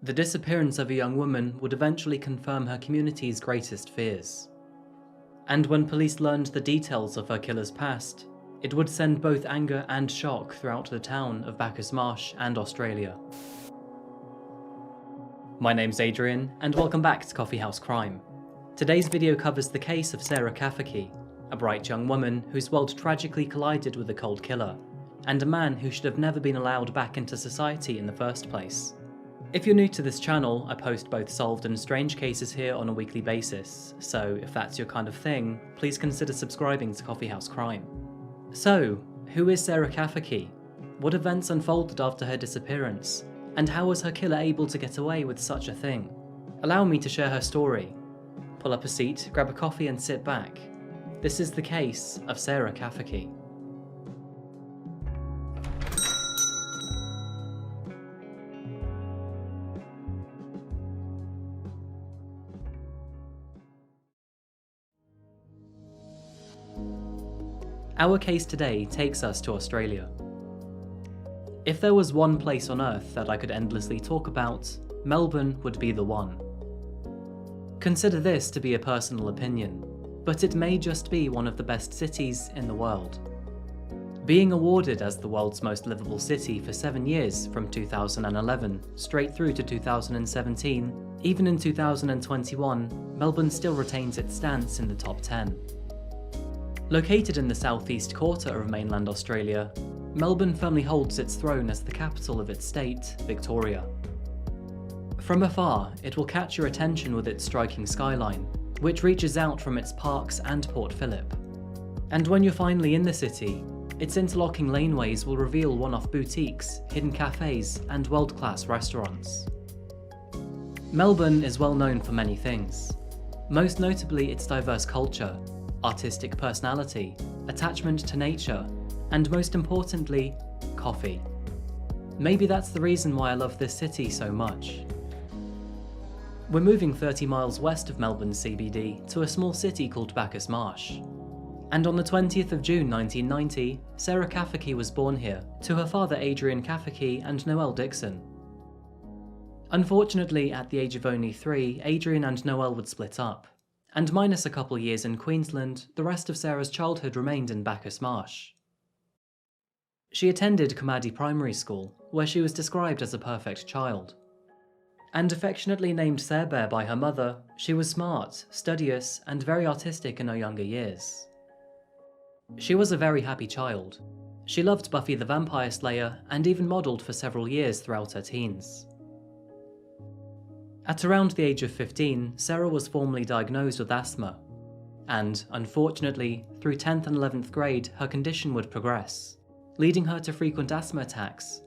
The disappearance of a young woman would eventually confirm her community's greatest fears. And when police learned the details of her killer's past, it would send both anger and shock throughout the town of Bacchus Marsh and Australia. My name's Adrian, and welcome back to Coffeehouse Crime. Today's video covers the case of Sarah Cafferkey, a bright young woman whose world tragically collided with a cold killer, and a man who should have never been allowed back into society in the first place. If you're new to this channel, I post both solved and strange cases here on a weekly basis, so if that's your kind of thing, please consider subscribing to Coffeehouse Crime. So, who is Sarah Cafferkey? What events unfolded after her disappearance? And how was her killer able to get away with such a thing? Allow me to share her story. Pull up a seat, grab a coffee and sit back. This is the case of Sarah Cafferkey. Our case today takes us to Australia. If there was one place on Earth that I could endlessly talk about, Melbourne would be the one. Consider this to be a personal opinion, but it may just be one of the best cities in the world. Being awarded as the world's most livable city for 7 years from 2011 straight through to 2017, even in 2021, Melbourne still retains its stance in the top 10. Located in the southeast quarter of mainland Australia, Melbourne firmly holds its throne as the capital of its state, Victoria. From afar, it will catch your attention with its striking skyline, which reaches out from its parks and Port Phillip. And when you're finally in the city, its interlocking laneways will reveal one-off boutiques, hidden cafes, and world-class restaurants. Melbourne is well known for many things, most notably its diverse culture, artistic personality, attachment to nature, and most importantly, coffee. Maybe that's the reason why I love this city so much. We're moving 30 miles west of Melbourne CBD to a small city called Bacchus Marsh. And on the 20th of June 1990, Sarah Cafferkey was born here, to her father Adrian Cafferkey and Noelle Dixon. Unfortunately, at the age of only 3, Adrian and Noelle would split up. And minus a couple years in Queensland, the rest of Sarah's childhood remained in Bacchus Marsh. She attended Comadi Primary School, where she was described as a perfect child. And affectionately named Sarah by her mother, she was smart, studious, and very artistic in her younger years. She was a very happy child. She loved Buffy the Vampire Slayer and even modelled for several years throughout her teens. At around the age of 15, Sarah was formally diagnosed with asthma, and, unfortunately, through 10th and 11th grade, her condition would progress, leading her to frequent asthma attacks,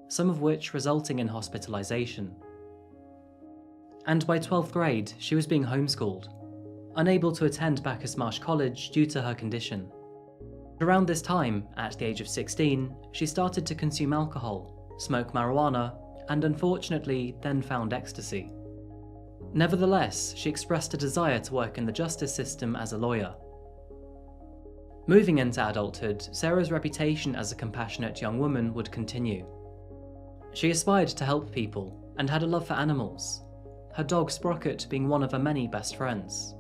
some of which resulting in hospitalisation. And by 12th grade, she was being homeschooled, unable to attend Bacchus Marsh College due to her condition. Around this time, at the age of 16, she started to consume alcohol, smoke marijuana, and unfortunately then found ecstasy. Nevertheless, she expressed a desire to work in the justice system as a lawyer. Moving into adulthood, Sarah's reputation as a compassionate young woman would continue. She aspired to help people and had a love for animals, her dog Sprocket being one of her many best friends.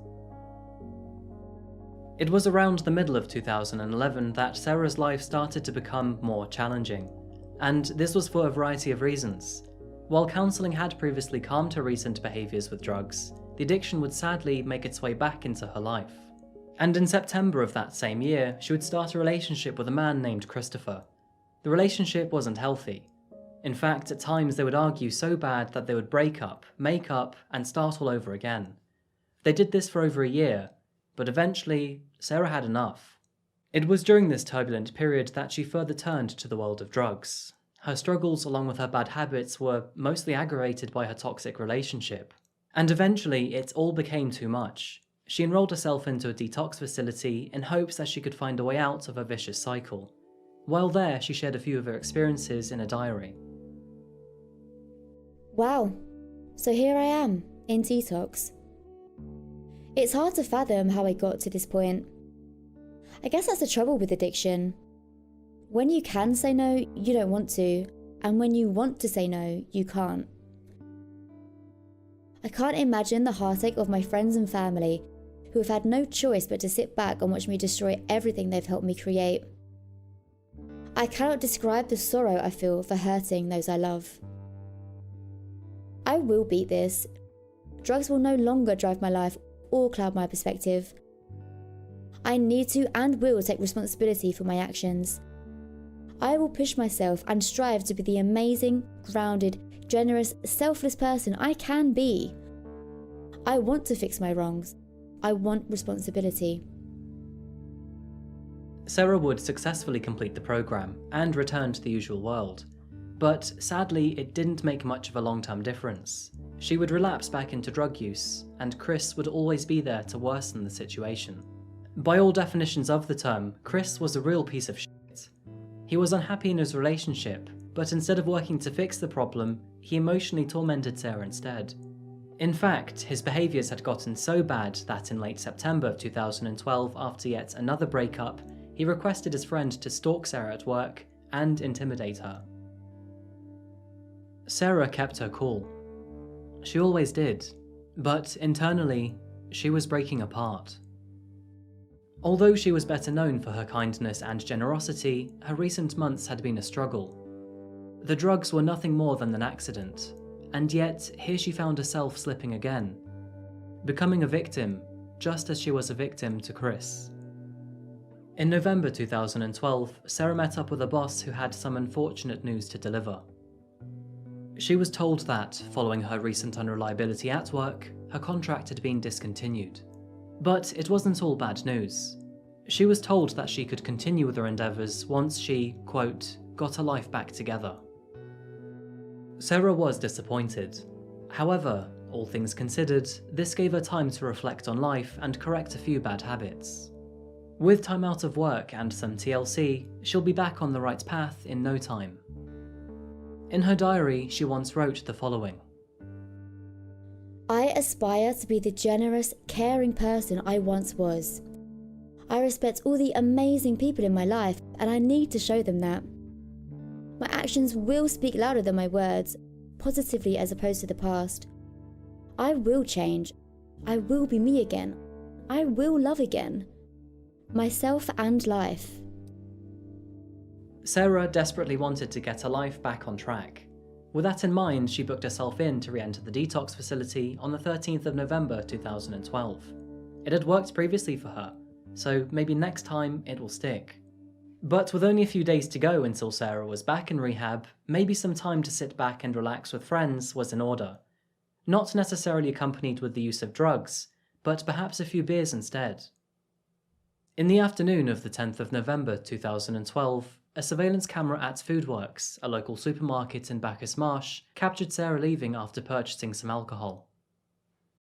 It was around the middle of 2011 that Sarah's life started to become more challenging, and this was for a variety of reasons. While counselling had previously calmed her recent behaviours with drugs, the addiction would sadly make its way back into her life. And in September of that same year, she would start a relationship with a man named Christopher. The relationship wasn't healthy. In fact, at times they would argue so bad that they would break up, make up, and start all over again. They did this for over a year, but eventually, Sarah had enough. It was during this turbulent period that she further turned to the world of drugs. Her struggles along with her bad habits were mostly aggravated by her toxic relationship. And eventually, it all became too much. She enrolled herself into a detox facility in hopes that she could find a way out of her vicious cycle. While there, she shared a few of her experiences in a diary. Wow, so here I am, in detox. It's hard to fathom how I got to this point. I guess that's the trouble with addiction. When you can say no, you don't want to, and when you want to say no, you can't. I can't imagine the heartache of my friends and family who have had no choice but to sit back and watch me destroy everything they've helped me create. I cannot describe the sorrow I feel for hurting those I love. I will beat this. Drugs will no longer drive my life or cloud my perspective. I need to and will take responsibility for my actions. I will push myself and strive to be the amazing, grounded, generous, selfless person I can be. I want to fix my wrongs. I want responsibility. Sarah would successfully complete the program and return to the usual world. But sadly, it didn't make much of a long-term difference. She would relapse back into drug use, and Chris would always be there to worsen the situation. By all definitions of the term, Chris was a real piece of shit. He was unhappy in his relationship, but instead of working to fix the problem, he emotionally tormented Sarah instead. In fact, his behaviours had gotten so bad that in late September 2012, after yet another breakup, he requested his friend to stalk Sarah at work and intimidate her. Sarah kept her cool. She always did, but internally, she was breaking apart. Although she was better known for her kindness and generosity, her recent months had been a struggle. The drugs were nothing more than an accident, and yet here she found herself slipping again, becoming a victim, just as she was a victim to Chris. In November 2012, Sarah met up with a boss who had some unfortunate news to deliver. She was told that, following her recent unreliability at work, her contract had been discontinued. But it wasn't all bad news. She was told that she could continue with her endeavours once she, quote, got her life back together. Sarah was disappointed. However, all things considered, this gave her time to reflect on life and correct a few bad habits. With time out of work and some TLC, she'll be back on the right path in no time. In her diary, she once wrote the following. I aspire to be the generous, caring person I once was. I respect all the amazing people in my life, and I need to show them that. My actions will speak louder than my words, positively as opposed to the past. I will change. I will be me again. I will love again. Myself and life. Sarah desperately wanted to get her life back on track. With that in mind, she booked herself in to re-enter the Detox facility on the 13th of November 2012. It had worked previously for her, so maybe next time it will stick. But with only a few days to go until Sarah was back in rehab, maybe some time to sit back and relax with friends was in order. Not necessarily accompanied with the use of drugs, but perhaps a few beers instead. In the afternoon of the 10th of November 2012, a surveillance camera at Foodworks, a local supermarket in Bacchus Marsh, captured Sarah leaving after purchasing some alcohol.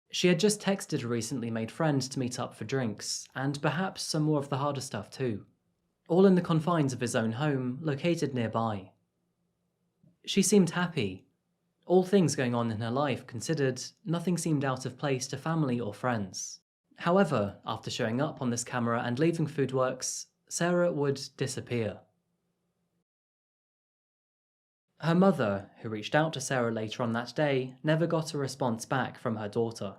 She had just texted a recently made friend to meet up for drinks, and perhaps some more of the harder stuff too. All in the confines of his own home, located nearby. She seemed happy. All things going on in her life considered, nothing seemed out of place to family or friends. However, after showing up on this camera and leaving Foodworks, Sarah would disappear. Her mother, who reached out to Sarah later on that day, never got a response back from her daughter.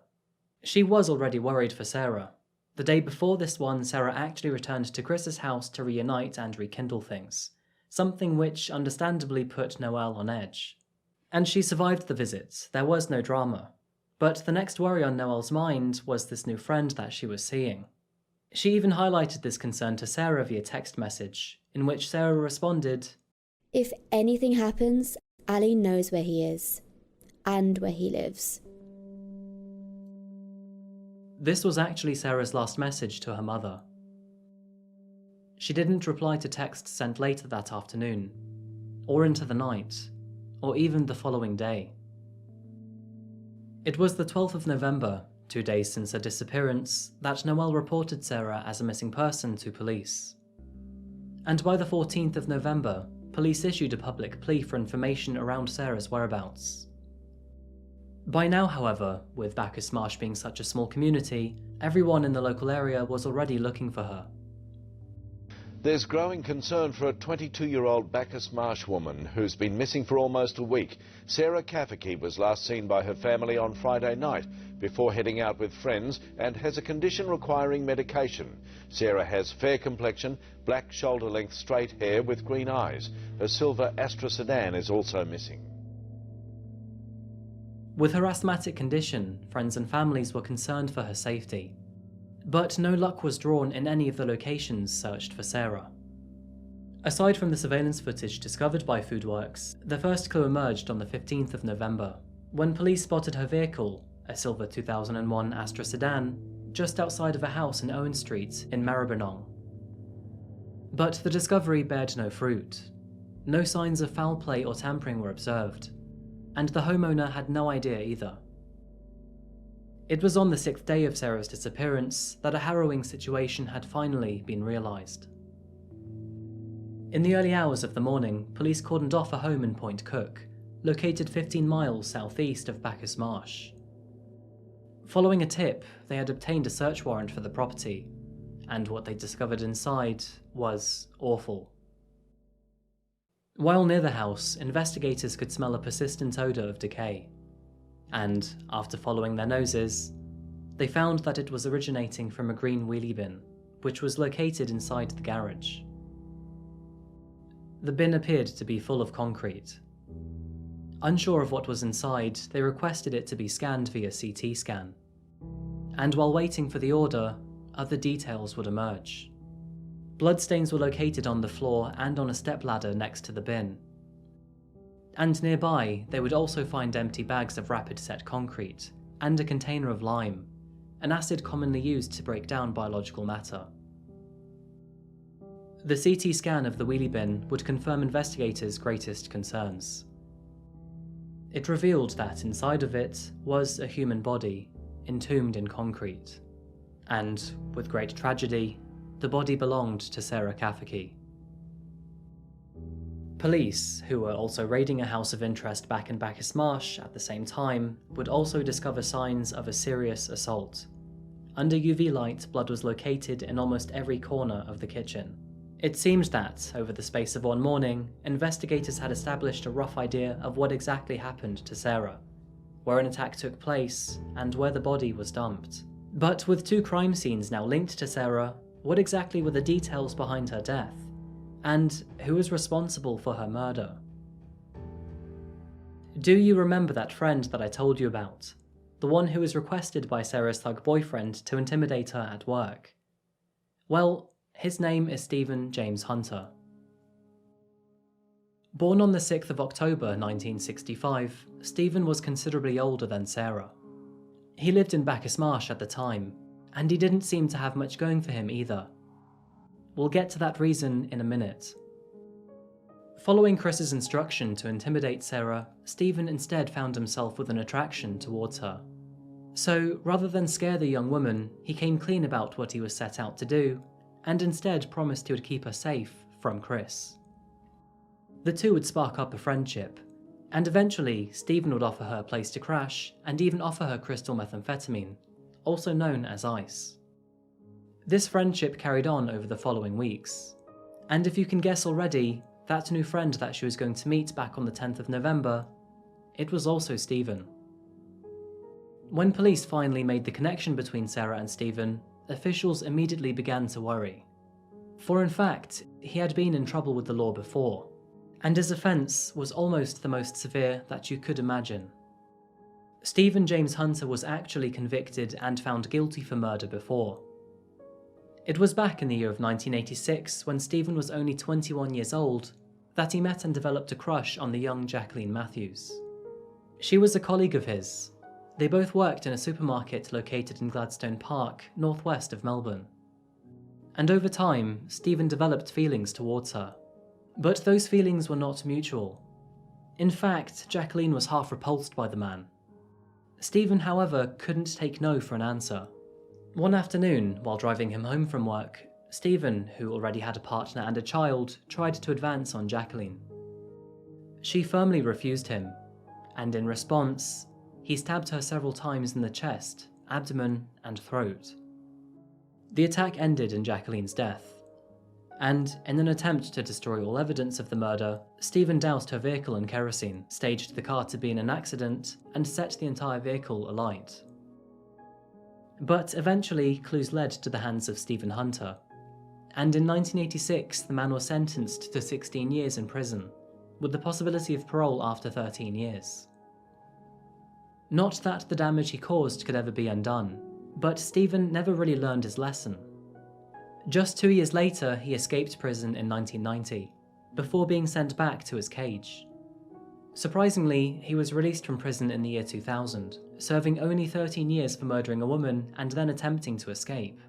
She was already worried for Sarah. The day before this one, Sarah actually returned to Chris's house to reunite and rekindle things, something which understandably put Noelle on edge. And she survived the visit, there was no drama. But the next worry on Noelle's mind was this new friend that she was seeing. She even highlighted this concern to Sarah via text message, in which Sarah responded, If anything happens, Ali knows where he is, and where he lives. This was actually Sarah's last message to her mother. She didn't reply to texts sent later that afternoon, or into the night, or even the following day. It was the 12th of November, 2 days since her disappearance, that Noelle reported Sarah as a missing person to police. And by the 14th of November, police issued a public plea for information around Sarah's whereabouts. By now, however, with Bacchus Marsh being such a small community, everyone in the local area was already looking for her. There's growing concern for a 22-year-old Bacchus Marsh woman who's been missing for almost a week. Sarah Cafferkey was last seen by her family on Friday night before heading out with friends and has a condition requiring medication. Sarah has fair complexion, black shoulder-length straight hair with green eyes. Her silver Astra sedan is also missing. With her asthmatic condition, friends and families were concerned for her safety. But no luck was drawn in any of the locations searched for Sarah. Aside from the surveillance footage discovered by Foodworks, the first clue emerged on the 15th of November, when police spotted her vehicle, a silver 2001 Astra sedan, just outside of a house in Owen Street in Maribyrnong. But the discovery bared no fruit. No signs of foul play or tampering were observed, and the homeowner had no idea either. It was on the 6th day of Sarah's disappearance that a harrowing situation had finally been realised. In the early hours of the morning, police cordoned off a home in Point Cook, located 15 miles southeast of Bacchus Marsh. Following a tip, they had obtained a search warrant for the property, and what they discovered inside was awful. While near the house, investigators could smell a persistent odour of decay. And, after following their noses, they found that it was originating from a green wheelie bin, which was located inside the garage. The bin appeared to be full of concrete. Unsure of what was inside, they requested it to be scanned via CT scan. And while waiting for the order, other details would emerge. Bloodstains were located on the floor and on a stepladder next to the bin. And nearby, they would also find empty bags of rapid-set concrete and a container of lime, an acid commonly used to break down biological matter. The CT scan of the wheelie bin would confirm investigators' greatest concerns. It revealed that inside of it was a human body, entombed in concrete. And, with great tragedy, the body belonged to Sarah Cafferkey. Police, who were also raiding a house of interest back in Bacchus Marsh at the same time, would also discover signs of a serious assault. Under UV light, blood was located in almost every corner of the kitchen. It seemed that, over the space of one morning, investigators had established a rough idea of what exactly happened to Sarah, where an attack took place, and where the body was dumped. But with 2 crime scenes now linked to Sarah, what exactly were the details behind her death? And who was responsible for her murder? Do you remember that friend that I told you about? The one who was requested by Sarah's thug boyfriend to intimidate her at work? Well, his name is Stephen James Hunter. Born on the 6th of October 1965, Stephen was considerably older than Sarah. He lived in Bacchus Marsh at the time, and he didn't seem to have much going for him either. We'll get to that reason in a minute. Following Chris's instruction to intimidate Sarah, Stephen instead found himself with an attraction towards her. So, rather than scare the young woman, he came clean about what he was set out to do, and instead promised he would keep her safe from Chris. The two would spark up a friendship, and eventually Stephen would offer her a place to crash and even offer her crystal methamphetamine, also known as ice. This friendship carried on over the following weeks, and if you can guess already, that new friend that she was going to meet back on the 10th of November, it was also Stephen. When police finally made the connection between Sarah and Stephen, officials immediately began to worry. For in fact, he had been in trouble with the law before, and his offence was almost the most severe that you could imagine. Stephen James Hunter was actually convicted and found guilty for murder before. It was back in the year of 1986, when Stephen was only 21 years old, that he met and developed a crush on the young Jacqueline Matthews. She was a colleague of his. They both worked in a supermarket located in Gladstone Park, northwest of Melbourne. And over time, Stephen developed feelings towards her. But those feelings were not mutual. In fact, Jacqueline was half repulsed by the man. Stephen, however, couldn't take no for an answer. One afternoon, while driving him home from work, Stephen, who already had a partner and a child, tried to advance on Jacqueline. She firmly refused him, and in response, he stabbed her several times in the chest, abdomen, and throat. The attack ended in Jacqueline's death. And in an attempt to destroy all evidence of the murder, Stephen doused her vehicle in kerosene, staged the car to be in an accident, and set the entire vehicle alight. But eventually, clues led to the hands of Stephen Hunter, and in 1986 the man was sentenced to 16 years in prison, with the possibility of parole after 13 years. Not that the damage he caused could ever be undone, but Stephen never really learned his lesson. Just 2 years later, he escaped prison in 1990, before being sent back to his cage. Surprisingly, he was released from prison in the year 2000, serving only 13 years for murdering a woman and then attempting to escape.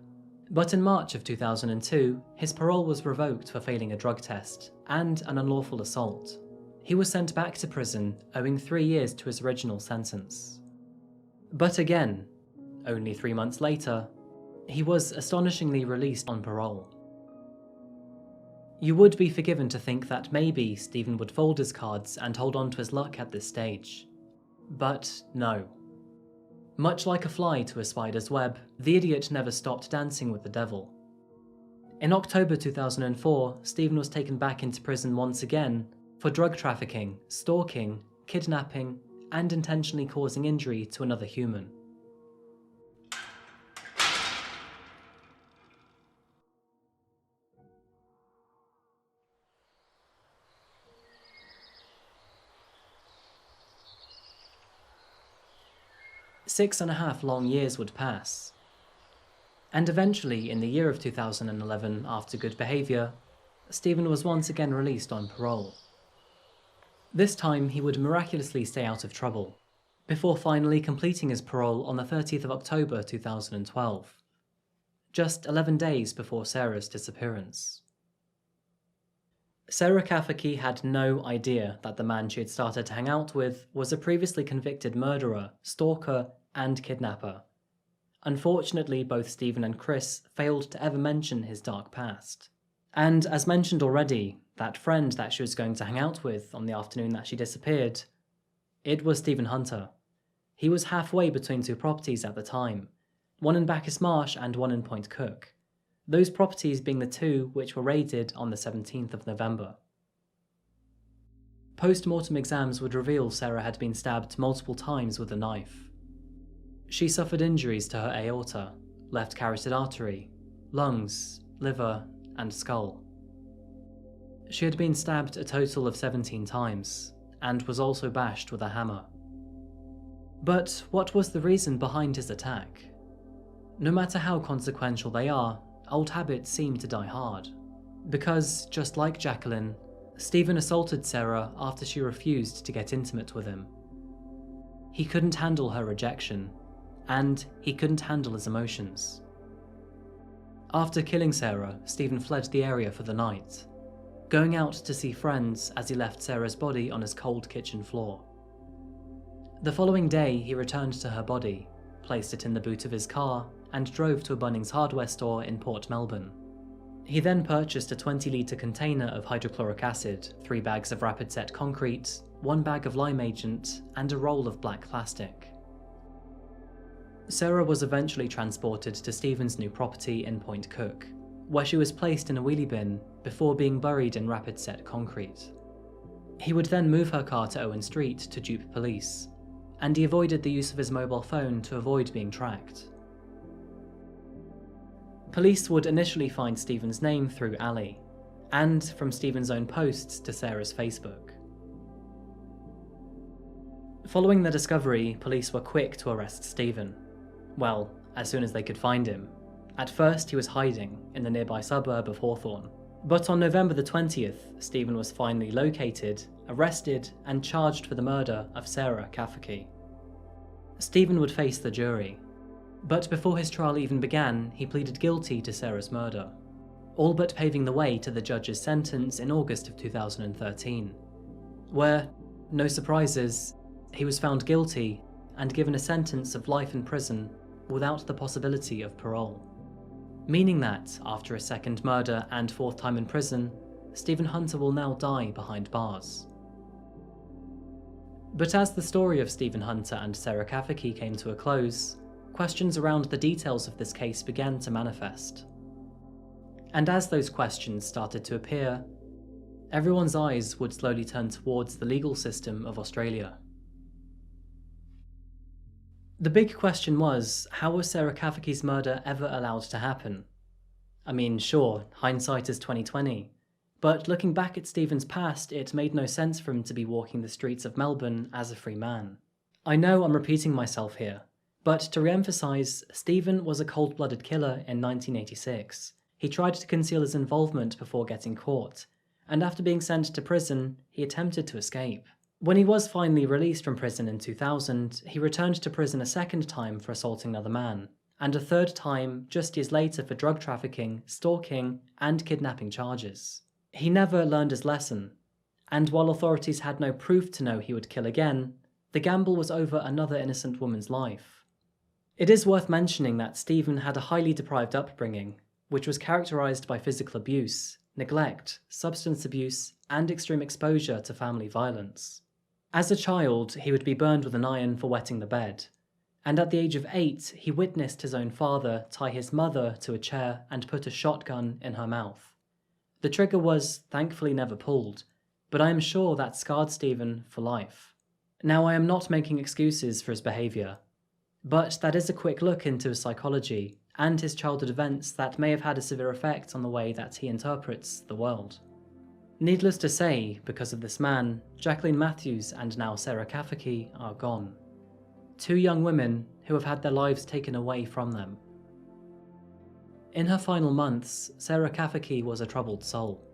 But in March of 2002, his parole was revoked for failing a drug test and an unlawful assault. He was sent back to prison, owing 3 years to his original sentence. But again, only 3 months later, he was astonishingly released on parole. You would be forgiven to think that maybe Stephen would fold his cards and hold on to his luck at this stage. But no. Much like a fly to a spider's web, the idiot never stopped dancing with the devil. In October 2004, Stephen was taken back into prison once again for drug trafficking, stalking, kidnapping, and intentionally causing injury to another human. Six and a half long years would pass. And eventually, in the year of 2011, after good behaviour, Stephen was once again released on parole. This time, he would miraculously stay out of trouble, before finally completing his parole on the 30th of October 2012, just 11 days before Sarah's disappearance. Sarah Cafferkey had no idea that the man she had started to hang out with was a previously convicted murderer, stalker, and kidnapper. Unfortunately, both Stephen and Chris failed to ever mention his dark past. And as mentioned already, that friend that she was going to hang out with on the afternoon that she disappeared, it was Stephen Hunter. He was halfway between two properties at the time, one in Bacchus Marsh and one in Point Cook, those properties being the two which were raided on the 17th of November. Post-mortem exams would reveal Sarah had been stabbed multiple times with a knife. She suffered injuries to her aorta, left carotid artery, lungs, liver, and skull. She had been stabbed a total of 17 times, and was also bashed with a hammer. But what was the reason behind his attack? No matter how consequential they are, old habits seem to die hard. Because, just like Jacqueline, Stephen assaulted Sarah after she refused to get intimate with him. He couldn't handle her rejection, and he couldn't handle his emotions. After killing Sarah, Stephen fled the area for the night, going out to see friends as he left Sarah's body on his cold kitchen floor. The following day, he returned to her body, placed it in the boot of his car, and drove to a Bunnings hardware store in Port Melbourne. He then purchased a 20-litre container of hydrochloric acid, 3 bags of rapid set concrete, 1 bag of lime agent, and a roll of black plastic. Sarah was eventually transported to Stephen's new property in Point Cook, where she was placed in a wheelie bin before being buried in rapid set concrete. He would then move her car to Owen Street to dupe police, and he avoided the use of his mobile phone to avoid being tracked. Police would initially find Stephen's name through Ali, and from Stephen's own posts to Sarah's Facebook. Following the discovery, police were quick to arrest Stephen. Well, as soon as they could find him. At first, he was hiding in the nearby suburb of Hawthorne. But on November the 20th, Stephen was finally located, arrested, and charged for the murder of Sarah Cafferkey. Stephen would face the jury, but before his trial even began, he pleaded guilty to Sarah's murder, all but paving the way to the judge's sentence in August of 2013, where, no surprises, he was found guilty and given a sentence of life in prison without the possibility of parole. Meaning that, after a second murder and 4th time in prison, Stephen Hunter will now die behind bars. But as the story of Stephen Hunter and Sarah Cafferkey came to a close, questions around the details of this case began to manifest. And as those questions started to appear, everyone's eyes would slowly turn towards the legal system of Australia. The big question was, how was Sarah Cafferkey's murder ever allowed to happen? I mean, sure, hindsight is 2020, but looking back at Stephen's past, it made no sense for him to be walking the streets of Melbourne as a free man. I know I'm repeating myself here, but to re-emphasise, Stephen was a cold-blooded killer in 1986. He tried to conceal his involvement before getting caught, and after being sent to prison, he attempted to escape. When he was finally released from prison in 2000, he returned to prison a second time for assaulting another man, and a third time just years later for drug trafficking, stalking, and kidnapping charges. He never learned his lesson, and while authorities had no proof to know he would kill again, the gamble was over another innocent woman's life. It is worth mentioning that Stephen had a highly deprived upbringing, which was characterised by physical abuse, neglect, substance abuse, and extreme exposure to family violence. As a child, he would be burned with an iron for wetting the bed, and at the age of 8, he witnessed his own father tie his mother to a chair and put a shotgun in her mouth. The trigger was, thankfully, never pulled, but I am sure that scarred Stephen for life. Now, I am not making excuses for his behaviour, but that is a quick look into his psychology and his childhood events that may have had a severe effect on the way that he interprets the world. Needless to say, because of this man, Jacqueline Matthews and now Sarah Cafferkey are gone. 2 young women who have had their lives taken away from them. In her final months, Sarah Cafferkey was a troubled soul.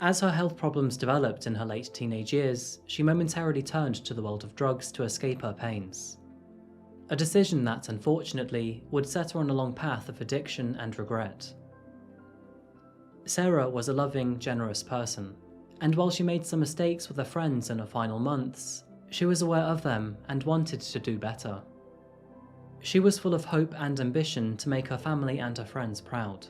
As her health problems developed in her late teenage years, she momentarily turned to the world of drugs to escape her pains. A decision that, unfortunately, would set her on a long path of addiction and regret. Sarah was a loving, generous person, and while she made some mistakes with her friends in her final months, she was aware of them and wanted to do better. She was full of hope and ambition to make her family and her friends proud.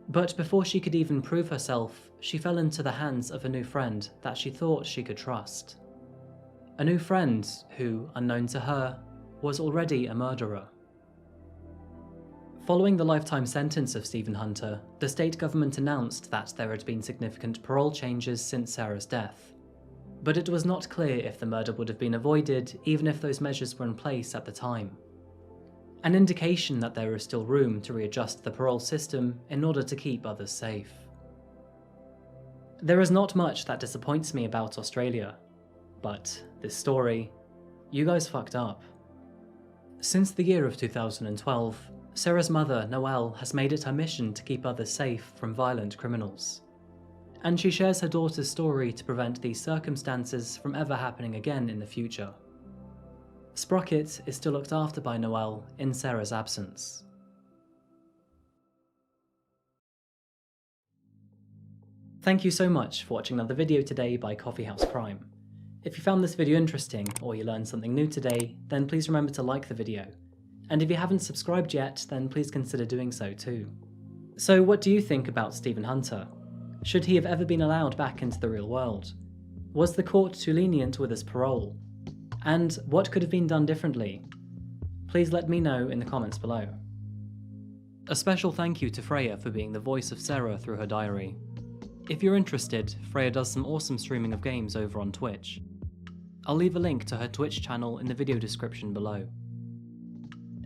But before she could even prove herself, she fell into the hands of a new friend that she thought she could trust. A new friend who, unknown to her, was already a murderer. Following the lifetime sentence of Stephen Hunter, the state government announced that there had been significant parole changes since Sarah's death. But it was not clear if the murder would have been avoided even if those measures were in place at the time. An indication that there is still room to readjust the parole system in order to keep others safe. There is not much that disappoints me about Australia, but this story, you guys fucked up. Since the year of 2012, Sarah's mother, Noelle, has made it her mission to keep others safe from violent criminals. And she shares her daughter's story to prevent these circumstances from ever happening again in the future. Sprocket is still looked after by Noelle in Sarah's absence. Thank you so much for watching another video today by Coffeehouse Crime. If you found this video interesting or you learned something new today, then please remember to like the video. And if you haven't subscribed yet, then please consider doing so too. So what do you think about Stephen Hunter? Should he have ever been allowed back into the real world? Was the court too lenient with his parole? And what could have been done differently? Please let me know in the comments below. A special thank you to Freya for being the voice of Sarah through her diary. If you're interested, Freya does some awesome streaming of games over on Twitch. I'll leave a link to her Twitch channel in the video description below.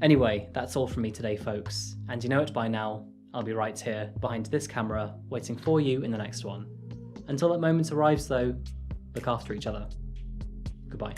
Anyway, that's all from me today, folks, and you know it by now, I'll be right here, behind this camera, waiting for you in the next one. Until that moment arrives though, look after each other. Goodbye.